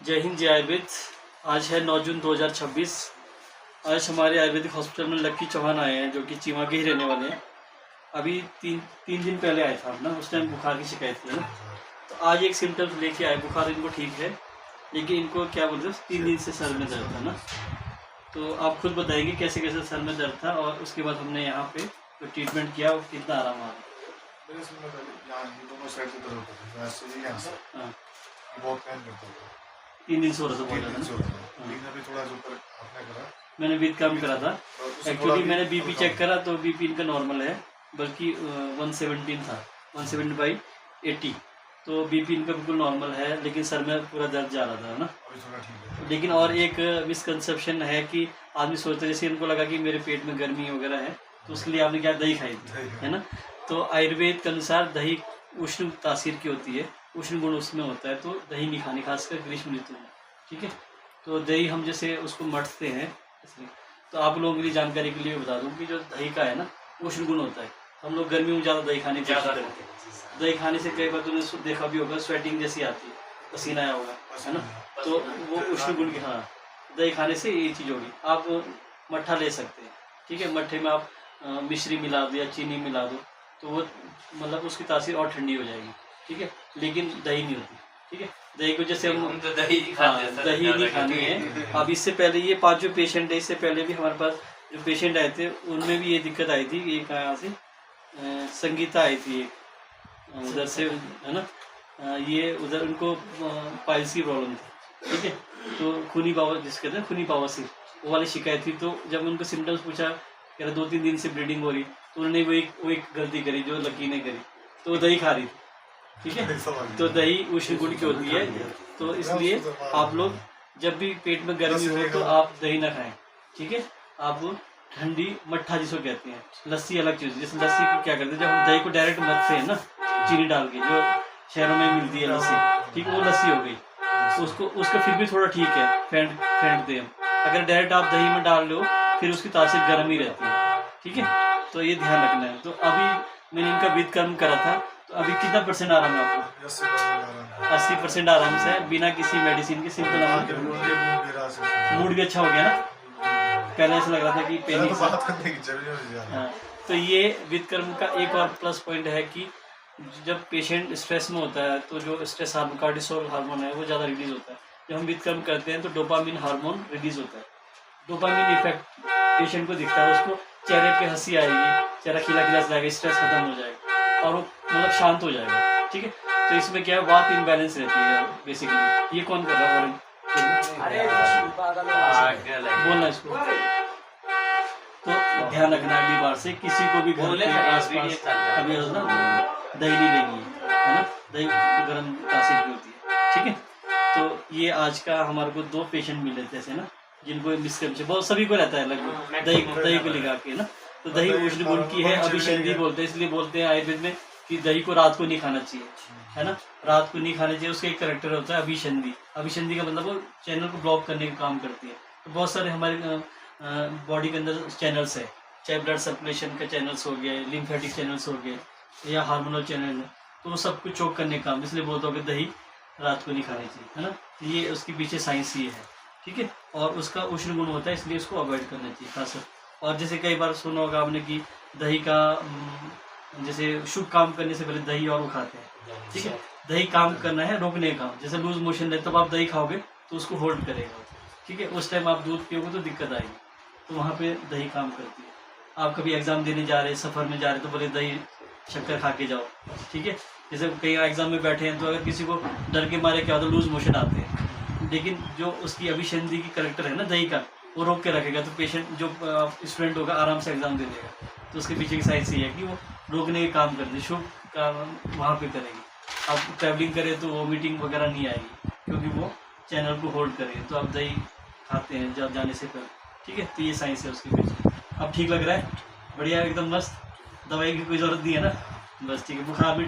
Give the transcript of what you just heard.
जय हिंद, जय आयुर्वेद। आज है 9 जून 2026। आज हमारे आयुर्वेदिक हॉस्पिटल में लक्की चौहान आए हैं, जो कि चीमा के ही रहने वाले हैं। अभी तीन दिन पहले आए था ना, उस टाइम बुखार की शिकायत थी ना। तो आज एक सिम्टम्स लेके आए, बुखार इनको ठीक है, लेकिन इनको क्या बोलते हैं 3 दिन से सर में दर्द था ना। तो आप खुद बताएंगे कैसे कैसे सर में दर्द था, और उसके बाद हमने यहाँ पे जो ट्रीटमेंट किया वो कितना आराम आ मेरे सिर में दोनों साइड से दर्द होता था, से यहाँ से बहुत पेन करता था। 3 दिन से हो रहा था, बहुत लेकिन ज़्यादा। अभी थोड़ा जो आपने करा, मैंने विद काम करा था। एक्चुअली मैंने बीपी चेक करा तो बीपी इनका नॉर्मल है, बल्कि 117 था, 170/80। तो बीपी इनका बिल्कुल नॉर्मल है, लेकिन सर में पूरा दर्द जा रहा था ना। अभी थोड़ा ठीक है। लेकिन और एक मिसकंसेप्शन है कि आदमी सोचता है, जैसे इनको लगा कि मेरे पेट में गर्मी वगैरह है, तो उसके लिए आपने क्या दही खाई थी, है ना। तो आयुर्वेद के अनुसार दही उष्ण तासीर की होती है, उष्ण गुण उसमें होता है, तो दही नहीं खानी, खासकर ग्रीष्म ऋतु में, ठीक है। तो दही हम जैसे उसको मथते हैं इसलिए। तो आप लोगों के लिए जानकारी के लिए बता दूं कि जो दही का है ना, उष्ण गुण होता है। हम लोग गर्मियों में ज़्यादा दही खाने की कोशिश करते हैं। दही खाने से कई बार तुमने देखा भी होगा, स्वेटिंग जैसी आती है, पसीना आया होगा, है ना। तो वो उष्ण गुण की, हाँ, दही खाने से ये चीज़ होगी। आप मट्ठा ले सकते हैं, ठीक है। मट्ठे में आप मिश्री मिला दो या चीनी मिला दो, तो वो मतलब उसकी तासीर और ठंडी हो जाएगी, ठीक है। लेकिन दही नहीं होती, ठीक है। दही को जैसे हम तो दही नहीं हाँ, खाते, दही नहीं खानी है। अब इससे पहले ये 5 जो पेशेंट है, इससे पहले भी हमारे पास जो पेशेंट आए थे उनमें भी ये दिक्कत आई थी। ये कहाँ से संगीता आई थी, एक उधर से, है ना। ये उधर उनको पाइल्स की प्रॉब्लम थी, ठीक है। तो खूनी बाबा जिसके कहते हैं खूनी बवासीर, वो वाली शिकायत थी। तो जब उनको सिम्टम्स पूछा, कह रहे 2-3 दिन से ब्लीडिंग हो रही, तो उन्होंने वो एक गलती करी जो लकी ने करी, तो वो दही खा रही थी, ठीक है। तो दही उष्ण गुण की होती है, तो इसलिए आप लोग जब भी पेट में गर्मी हो तो आप दही ना खाएं, ठीक है। आप ठंडी मट्ठा जिसको कहते हैं, लस्सी अलग चीज़। जैसे लस्सी को क्या करते हैं, जब हम दही को डायरेक्ट मथते हैं ना चीनी डाल के, जो शहरों में मिलती है लस्सी, ठीक है, वो लस्सी हो गई। तो उसको फिर भी थोड़ा ठीक है, फेंटते हैं हम। अगर डायरेक्ट आप दही में डाल लो, फिर उसकी तासीर गर्म ही रहती है, ठीक है। तो ये ध्यान रखना है। तो अभी मैंने इनका विद कर्म करा था, तो अभी कितना % आराम है आपको? 80% आराम से है, बिना किसी मेडिसिन के, सिंपल आराम के। मूड भी अच्छा हो गया ना, पहले ऐसा लग रहा था कि पेनिक से। हाँ, तो ये विद कर्म का एक और प्लस पॉइंट है कि जब पेशेंट स्ट्रेस में होता है, तो जो स्ट्रेस हार्मोन, कार्टिसोल हार्मोन है, वो ज़्यादा रिलीज होता है। जब हम विद कर्म करते हैं तो डोपामिन हार्मोन रिलीज होता है। डोपामिन इफेक्ट पेशेंट को दिखता है, उसको चेहरे पे हंसी आएगी, चेहरा खिला खिला से जाएगा, स्ट्रेस खत्म हो जाएगा और वो मतलब शांत हो जाएगा, ठीक है। तो इसमें क्या है, बात इम्बैलेंस रहती है बेसिकली। ये कौन कर रहा है? बोलना इसको। तो ध्यान रखना अगली बार से, किसी को भी घर के आसपास अभी ना दही नहीं लेनी है ना। दही गर्म तासीर की होती है, ठीक है। तो ये आज का हमारे को 2 पेशेंट मिले थे ऐसे ना, जिनको मिसकंसेप्शन बहुत सभी को रहता है लगभग, दही को लगा के ना। तो दही उष्ण गुण की है, अभिषंधि बोलते हैं, इसलिए बोलते हैं आयुर्वेद में कि दही को रात को नहीं खाना चाहिए, है ना। रात को नहीं खाना चाहिए, उसका एक करेक्टर होता है अभिषंधि। अभिषंधि का मतलब वो चैनल को ब्लॉक करने का काम करती है। तो बहुत सारे हमारे बॉडी के अंदर चैनल्स है, चाहे ब्लड सर्कुलेशन का चैनल्स हो गए, लिम्फेटिक चैनल्स हो गए, या हार्मोनल चैनल है, तो वो सब कुछ चोक करने का काम, इसलिए बोलता हूँ कि दही रात को नहीं खानी चाहिए, है ना। ये उसके पीछे साइंस ये है, ठीक है। और उसका उष्ण गुण होता है, इसलिए उसको अवॉइड करना चाहिए खासकर। और जैसे कई बार सुना होगा आपने कि दही का जैसे शुभ काम करने से पहले दही और वो खाते हैं, ठीक है। दही काम करना है, रोकने का काम। जैसे लूज मोशन है, तब आप दही खाओगे तो उसको होल्ड करेगा, ठीक है। उस टाइम आप दूध पियोगे तो दिक्कत आएगी, तो वहाँ पे दही काम करती है। आप कभी एग्जाम देने जा रहे हैं, सफ़र में जा रहे हैं, तो बोले दही शक्कर खा के जाओ, ठीक है। जैसे कई एग्जाम में बैठे हैं, तो अगर किसी को डर के मारे क्या होता है, लूज मोशन आते हैं, लेकिन जो उसकी अभिषंधि की करेक्टर है ना दही का, वो रोक के रखेगा, तो पेशेंट जो स्टूडेंट होगा आराम से एग्जाम दे देगा। तो उसके पीछे की साइंस ये है कि वो रोकने के काम करती है, शुभ काम वहाँ पे करेगी। आप ट्रैवलिंग करें तो वोमिटिंग वगैरह नहीं आएगी, क्योंकि वो चैनल को होल्ड करेगी। तो आप दही खाते हैं जब जाने से पहले, ठीक है। तो ये साइंस है उसके पीछे। अब ठीक लग रहा है, बढ़िया, एकदम मस्त। दवाई की कोई ज़रूरत नहीं है ना, बस ठीक है। बुखार भी